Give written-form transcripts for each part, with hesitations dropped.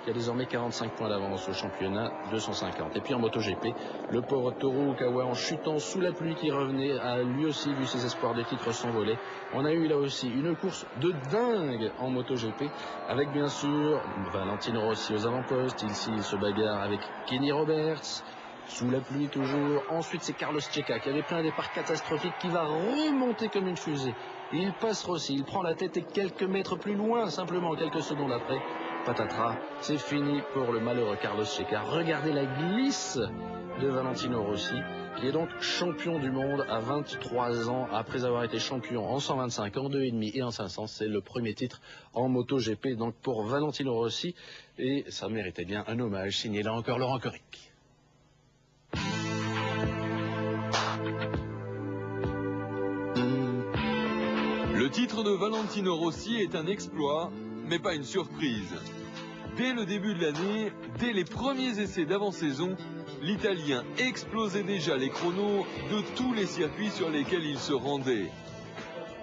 qui a désormais 45 points d'avance au championnat, 250. Et puis en MotoGP, le pauvre Toru Okawa, en chutant sous la pluie qui revenait, a lui aussi vu ses espoirs de titre s'envoler. On a eu là aussi une course de dingue en MotoGP, avec bien sûr Valentino Rossi aux avant-postes. Ici, il se bagarre avec Kenny Roberts. Sous la pluie toujours. Ensuite, c'est Carlos Checa qui avait pris un départ catastrophique, qui va remonter comme une fusée. Il passe Rossi, il prend la tête et quelques mètres plus loin, simplement quelques secondes après, patatras, c'est fini pour le malheureux Carlos Checa. Regardez la glisse de Valentino Rossi, qui est donc champion du monde à 23 ans, après avoir été champion en 125, en 2,5 et en 500. C'est le premier titre en MotoGP donc pour Valentino Rossi, et ça méritait bien un hommage signé là encore Laurent Coric. Le titre de Valentino Rossi est un exploit, mais pas une surprise. Dès le début de l'année, dès les premiers essais d'avant-saison, l'Italien explosait déjà les chronos de tous les circuits sur lesquels il se rendait.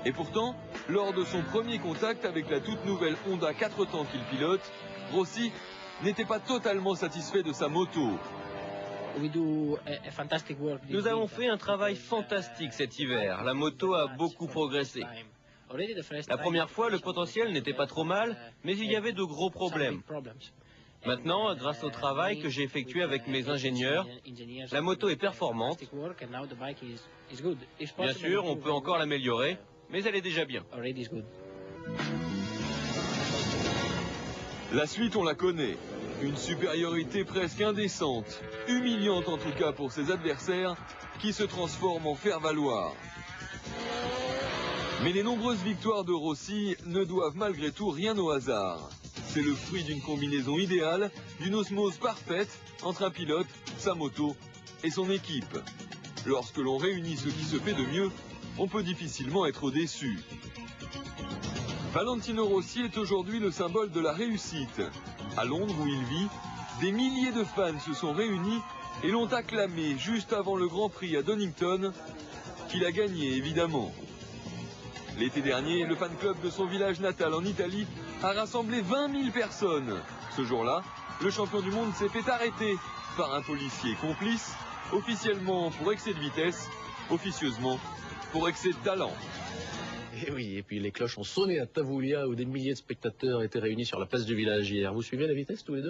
Et pourtant, lors de son premier contact avec la toute nouvelle Honda 4 temps qu'il pilote, Rossi n'était pas totalement satisfait de sa moto. Nous avons fait un travail fantastique cet hiver. La moto a beaucoup progressé. La première fois, le potentiel n'était pas trop mal, mais il y avait de gros problèmes. Maintenant, grâce au travail que j'ai effectué avec mes ingénieurs, la moto est performante. Bien sûr, on peut encore l'améliorer, mais elle est déjà bien. La suite, on la connaît. Une supériorité presque indécente, humiliante en tout cas pour ses adversaires, qui se transforment en faire-valoir. Mais les nombreuses victoires de Rossi ne doivent malgré tout rien au hasard. C'est le fruit d'une combinaison idéale, d'une osmose parfaite entre un pilote, sa moto et son équipe. Lorsque l'on réunit ce qui se fait de mieux, on peut difficilement être déçu. Valentino Rossi est aujourd'hui le symbole de la réussite. À Londres, où il vit, des milliers de fans se sont réunis et l'ont acclamé juste avant le Grand Prix à Donington, qu'il a gagné évidemment. L'été dernier, le fan club de son village natal en Italie a rassemblé 20 000 personnes. Ce jour-là, le champion du monde s'est fait arrêter par un policier complice, officiellement pour excès de vitesse, officieusement pour excès de talent. Et oui, et puis les cloches ont sonné à Tavoulia où des milliers de spectateurs étaient réunis sur la place du village hier. Vous suivez la vitesse tous les deux là?